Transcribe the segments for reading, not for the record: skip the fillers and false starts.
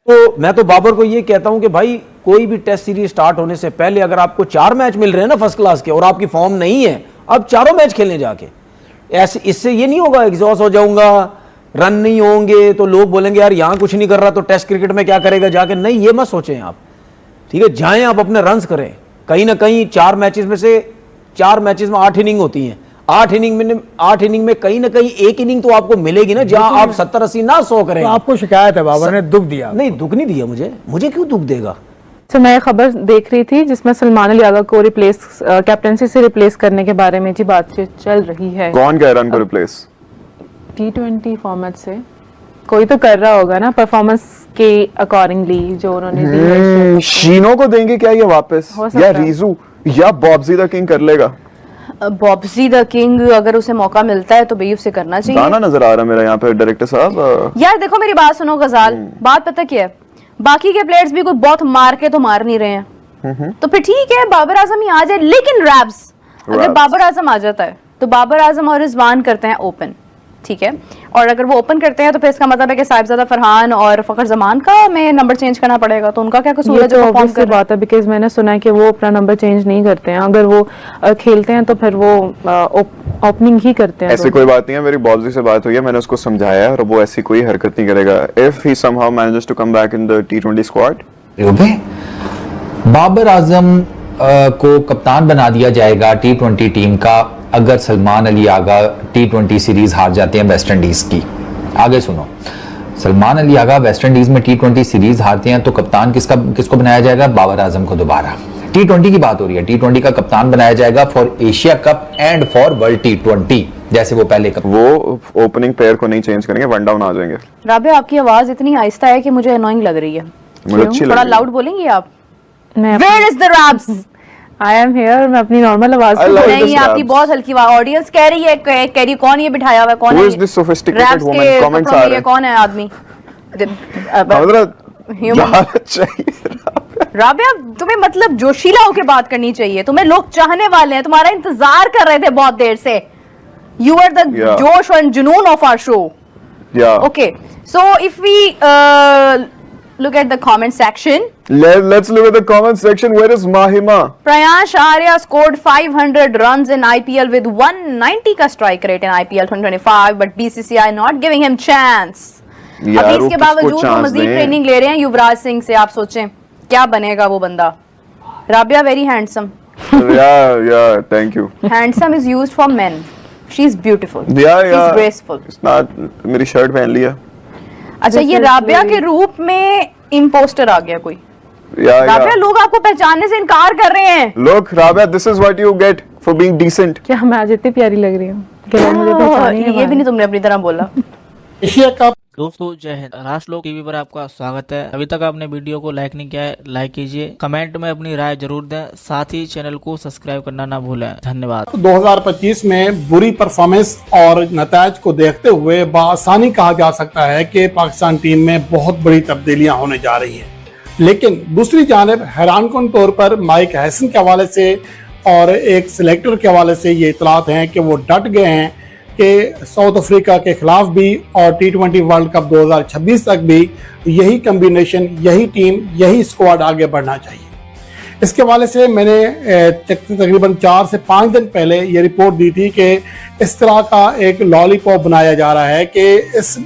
तो मैं तो बाबर को ये कहता हूं कि भाई कोई भी टेस्ट सीरीज स्टार्ट होने से पहले अगर आपको 4 मैच मिल रहे हैं ना फर्स्ट क्लास के और आपकी फॉर्म नहीं है, अब चारों मैच खेलने जाके ऐसे, इससे ये नहीं होगा एग्जॉस्ट हो जाऊंगा, रन नहीं होंगे तो लोग बोलेंगे यार यहां कुछ नहीं कर रहा तो टेस्ट क्रिकेट में क्या करेगा जाके। नहीं, ये मत सोचें आप, ठीक है, जाएं आप अपने रन्स करें। कहीं ना कहीं 4 मैचेस में से 4 मैचेस में 8 इनिंग होती हैं, 8 इनिंग में कहीं ना कहीं एक इनिंग तो आपको मिलेगी ना जहां आप 70-80 ना 100 करें। तो आपको शिकायत है बाबर ने दुख दिया? नहीं, दुख नहीं दिया मुझे क्यों दुख देगा। तो मैं खबर देख रही थी जिसमें सलमान अली आगा को कैप्टनसी से रिप्लेस करने के बारे में जी बातचीत चल रही है। कौन कह रहा है उनको रिप्लेस? T20 फॉर्मेट से कोई तो कर रहा होगा ना, परफॉर्मेंस के अकॉर्डिंगली जो उन्होंने दी है। शीनो को देंगे क्या ये वापस, या रीजू या बॉब्जी द किंग कर लेगा? बॉब्जी द किंग अगर उसे मौका मिलता है तो भाई उसे करना चाहिए। गाना नजर आ रहा है मेरा यहाँ पे डायरेक्टर साहब। यार देखो मेरी बात सुनो गजाल, बात पता क्या है, बाकी के प्लेयर्स भी कोई बहुत मार के तो मार नहीं रहे हैं, तो फिर ठीक है बाबर आजम ही आ जाए। लेकिन रैब्स अगर बाबर आजम आ जाता है तो बाबर आजम और रिजवान करते हैं ओपन, ठीक है, और अगर वो ओपन करते हैं तो फिर इसका मतलब है कि साहिबजादा फरहान और फखर जमान का में नंबर चेंज करना पड़ेगा, तो उनका क्या कसूर है जो परफॉर्म कर बात है। बिकॉज मैंने सुना है कि वो अपना नंबर चेंज नहीं करते हैं, अगर वो खेलते हैं तो फिर वो ओपनिंग ही करते हैं। ऐसी कोई बात नहीं है, मेरी बॉब्जी से बात हुई है, मैंने उसको समझाया है और वो ऐसी कोई हरकत नहीं करेगा if he somehow manages to come back in the T20 squad. Babar Azam को कप्तान बना दिया जाएगा T20 टीम का अगर सलमान अली आगा T20 सीरीज हार जाते हैं वेस्ट इंडीज की। आगे सुनो, सलमान अली आगा वेस्ट इंडीज में T20 सीरीज हारते हैं तो कप्तान किसको बनाया जाएगा? बाबर आजम को दोबारा। T20 की बात हो रही है, T20 का कप्तान बनाया जाएगा for Asia cup and for world T20, जैसे वो पहले वो ओपनिंग पेयर को नहीं चेंज करेंगे, वन डाउन आ जाएंगे। राबिया आपकी आवाज इतनी आहिस्ता है कि मुझे अनोइंग लग रही है, मुझे अच्छी लग थोड़ा रही है। लाउड बोलेंगे आप? Where is the raps? I am here, मैं अपनी नॉर्मल आवाज नहीं, आपकी बहुत हल्की आवाज। ऑडियंस कह रही है, कह रही कौन ये बिठाया हुआ है, कौन है? Who is this sophisticated woman? Comments आ रहे हैं। कौन है आदमी? राबिया तुम्हें मतलब जोशीला होकर बात करनी चाहिए, तुम्हें लोग चाहने वाले हैं, तुम्हारा इंतजार कर रहे थे बहुत देर से। You are the जोश और जुनून of our show. Yeah. Okay, so if we look at the comment section. Let's look at the comment section. Where is Mahima? Prayansh Arya scored 500 runs in IPL with 190 का strike rate in IPL 2025, but BCCI not giving him chance. अभी इसके बावजूद वो मजीद training ले रहे हैं युवराज सिंह से। आप सोचें क्या बनेगा वो बंदा। Rabia very handsome. Yeah, thank you. Handsome is used for men. She is beautiful. Yeah. She's graceful. It's not, मेरी शर्ट पहन लिया। अच्छा, ये राबिया के रूप में इम्पोस्टर आ गया कोई। राबिया लोग आपको पहचानने से इनकार कर रहे हैं। Look, Rabia, this is what you get for being decent. क्या मैं आज इतनी प्यारी लग रही हूँ कि लोग मुझे पहचाने ही नहीं। ये भी नहीं तुमने अपनी तरह बोला। एशिया कप दोस्तों जय हिंद, राष्ट्रलोक टीवी पर आपका स्वागत है। अभी तक आपने वीडियो को लाइक नहीं किया है, लाइक कीजिए, कमेंट में अपनी राय जरूर दें, साथ ही चैनल को सब्सक्राइब करना ना भूलें। धन्यवाद। 2025 में बुरी परफॉर्मेंस और नतायज को देखते हुए बआसानी कहा जा सकता है कि पाकिस्तान टीम में बहुत बड़ी तब्दीलियां होने जा रही हैं, लेकिन दूसरी जानिब हैरानकुन तौर पर माइक हैसन के हवाले से और एक सिलेक्टर के हवाले से ये इतलात हैं कि वो डट गए हैं कि साउथ अफ्रीका के खिलाफ भी और T20 वर्ल्ड कप 2026 तक भी यही कम्बिनेशन, यही टीम, यही स्क्वाड आगे बढ़ना चाहिए। इसके हवाले से मैंने तकरीबन 4 से 5 दिन पहले ये रिपोर्ट दी थी कि इस तरह का एक लॉलीपॉप बनाया जा रहा है कि इस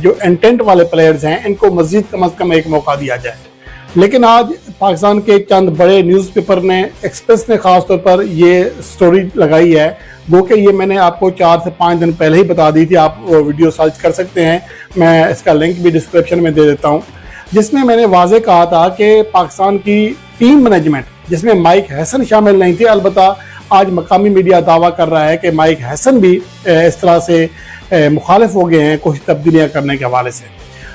जो इंटेंट वाले प्लेयर्स हैं इनको मजीद कम से कम एक मौका दिया जाए। लेकिन आज पाकिस्तान के चंद बड़े न्यूज़पेपर ने, एक्सप्रेस ने खास तौर पर ये स्टोरी लगाई है, वो कि ये मैंने आपको 4 से 5 दिन पहले ही बता दी थी। आप वो वीडियो सर्च कर सकते हैं, मैं इसका लिंक भी डिस्क्रिप्शन में दे देता हूँ, जिसमें मैंने वाजे कहा था कि पाकिस्तान की टीम मैनेजमेंट, जिसमें माइक हैसन शामिल नहीं थे, अलबत्ता आज मकामी मीडिया दावा कर रहा है कि माइक हैसन भी इस तरह से मुखालिफ हो गए हैं कुछ तब्दीलियाँ करने के हवाले से।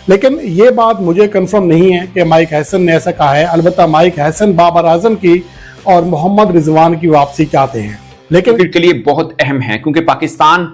लेकिन ये बात मुझे कंफर्म नहीं है कि माइक हैसन ने ऐसा कहा है। अलबत्ता माइक हैसन बाबर आजम की और मोहम्मद रिजवान की वापसी चाहते हैं, लेकिन क्रिकेट के लिए बहुत अहम है क्योंकि पाकिस्तान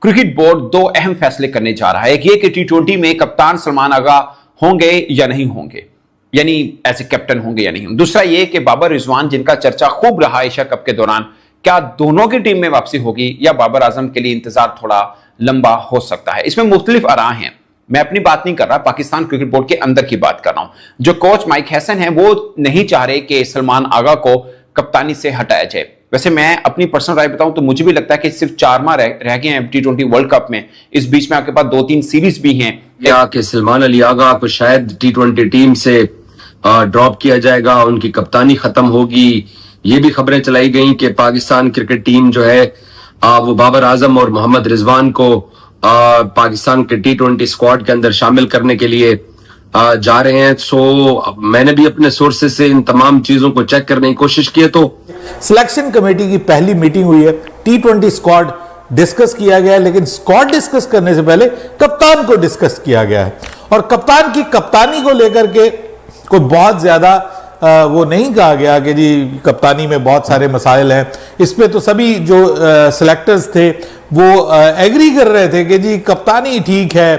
क्रिकेट बोर्ड 2 अहम फैसले करने जा रहा है। एक ये कि T20 में कप्तान सलमान आगा होंगे या नहीं होंगे, यानी ऐसे कैप्टन होंगे या नहीं। दूसरा ये कि बाबर रिजवान, जिनका चर्चा खूब रहा एशिया कप के दौरान, क्या दोनों की टीम में वापसी होगी या बाबर आजम के लिए इंतजार थोड़ा लंबा हो सकता है। इसमें मुख्तलिफ आरा हैं। मैं अपनी बात नहीं कर रहा, पाकिस्तान क्रिकेट बोर्ड के अंदर की बात कर रहा हूं। जो कोच माइक हैसन है वो नहीं चाह रहे कि सलमान आगा को कप्तानी से हटाया जाए। वैसे मैं अपनी पर्सनल राय बताऊं तो मुझे भी लगता है कि सिर्फ 4 माह रह गए हैं T20 वर्ल्ड कप में। इस बीच में आपके पास 2-3 सीरीज भी हैं। या कि सलमान अली आगा को शायद T20 टीम से ड्रॉप किया जाएगा, उनकी कप्तानी खत्म होगी। ये भी खबरें चलाई गई कि पाकिस्तान क्रिकेट टीम जो है वो बाबर आजम और मोहम्मद रिजवान को पाकिस्तान के T20 स्क्वाड के अंदर शामिल करने के लिए जा रहे हैं। सो मैंने भी अपने सोर्सेज से इन तमाम चीजों को चेक करने की कोशिश की है। तो सिलेक्शन कमेटी की पहली मीटिंग हुई है, T20 स्क्वाड डिस्कस किया गया है, लेकिन स्क्वाड डिस्कस करने से पहले कप्तान को डिस्कस किया गया है और कप्तान की कप्तानी को लेकर के कोई बहुत ज्यादा वो नहीं कहा गया कि जी कप्तानी में बहुत सारे मसाइल हैं। इस पे तो सभी जो सिलेक्टर्स थे वो एग्री कर रहे थे कि जी कप्तानी ठीक है,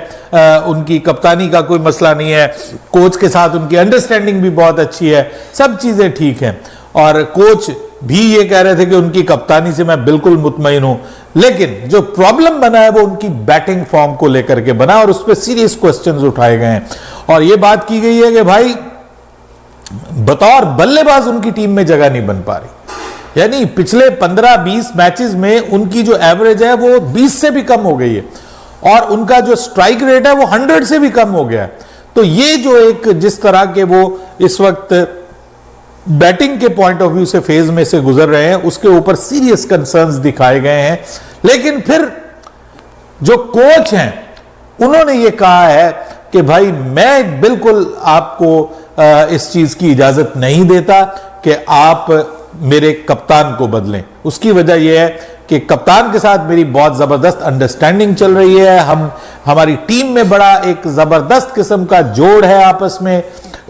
उनकी कप्तानी का कोई मसला नहीं है, कोच के साथ उनकी अंडरस्टैंडिंग भी बहुत अच्छी है, सब चीजें ठीक हैं। और कोच भी ये कह रहे थे कि उनकी कप्तानी से मैं बिल्कुल मुतमईन हूं। लेकिन जो प्रॉब्लम बना है वो उनकी बैटिंग फॉर्म को लेकर के बना और उस पर सीरियस क्वेश्चंस उठाए गए हैं और ये बात की गई है कि भाई बतौर बल्लेबाज उनकी टीम में जगह नहीं बन पा रही। यानी पिछले 15-20 मैचेस में उनकी जो एवरेज है वो 20 से भी कम हो गई है और उनका जो स्ट्राइक रेट है वो 100 से भी कम हो गया है। तो ये जो एक जिस तरह के वो इस वक्त बैटिंग के पॉइंट ऑफ व्यू से फेज में से गुजर रहे हैं उसके ऊपर सीरियस कंसर्न्स दिखाए गए हैं। लेकिन फिर जो कोच हैं उन्होंने ये कहा है कि भाई मैं बिल्कुल आपको इस चीज की इजाजत नहीं देता कि आप मेरे कप्तान को बदलें। उसकी वजह यह है कि कप्तान के साथ मेरी बहुत जबरदस्त अंडरस्टैंडिंग चल रही है, हमारी टीम में बड़ा एक जबरदस्त किस्म का जोड़ है, आपस में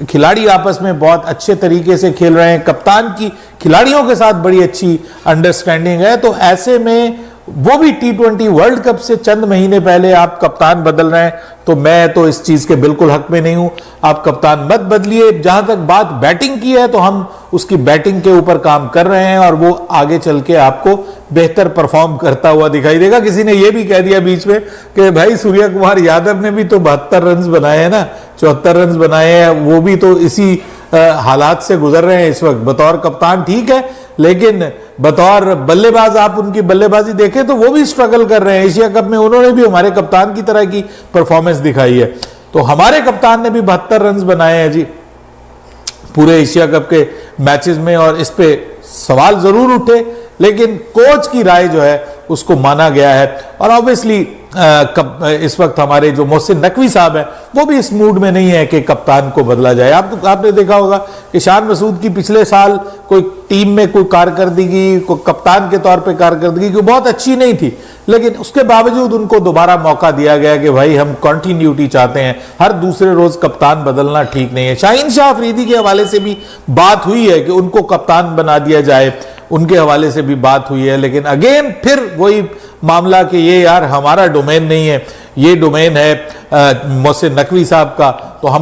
खिलाड़ी आपस में बहुत अच्छे तरीके से खेल रहे हैं, कप्तान की खिलाड़ियों के साथ बड़ी अच्छी अंडरस्टैंडिंग है। तो ऐसे में वो भी T20 वर्ल्ड कप से चंद महीने पहले आप कप्तान बदल रहे हैं, तो मैं तो इस चीज के बिल्कुल हक में नहीं हूं। आप कप्तान मत बदलिए। जहां तक बात बैटिंग की है तो हम उसकी बैटिंग के ऊपर काम कर रहे हैं और वो आगे चल के आपको बेहतर परफॉर्म करता हुआ दिखाई देगा। किसी ने यह भी कह दिया बीच में कि भाई सूर्य कुमार यादव ने भी तो 72 रन बनाए हैं ना, 74 रन बनाए हैं, वो भी तो इसी हालात से गुजर रहे हैं इस वक्त। बतौर कप्तान ठीक है, लेकिन बतौर बल्लेबाज आप उनकी बल्लेबाजी देखें तो वो भी स्ट्रगल कर रहे हैं। एशिया कप में उन्होंने भी हमारे कप्तान की तरह की परफॉर्मेंस दिखाई है। तो हमारे कप्तान ने भी 72 रन बनाए हैं जी पूरे एशिया कप के मैचेस में और इस पे सवाल जरूर उठे, लेकिन कोच की राय जो है उसको माना गया है। और ऑब्वियसली इस वक्त हमारे जो मोहसिन नकवी साहब हैं वो भी इस मूड में नहीं है कि कप्तान को बदला जाए। आपने देखा होगा कि शान मसूद की पिछले साल कोई टीम में कोई कारकर्दगी, कोई कप्तान के तौर पे कारकर्दगी कोई बहुत अच्छी नहीं थी, लेकिन उसके बावजूद उनको दोबारा मौका दिया गया कि भाई हम कंटिन्यूटी चाहते हैं, हर दूसरे रोज कप्तान बदलना ठीक नहीं है। शाहीन शाह अफरीदी के हवाले से भी बात हुई है कि उनको कप्तान बना दिया जाए, उनके हवाले से भी बात हुई है, लेकिन अगेन फिर वही मामला कि ये यार हमारा डोमेन नहीं है, ये डोमेन है मोहसिन नकवी साहब का। तो हम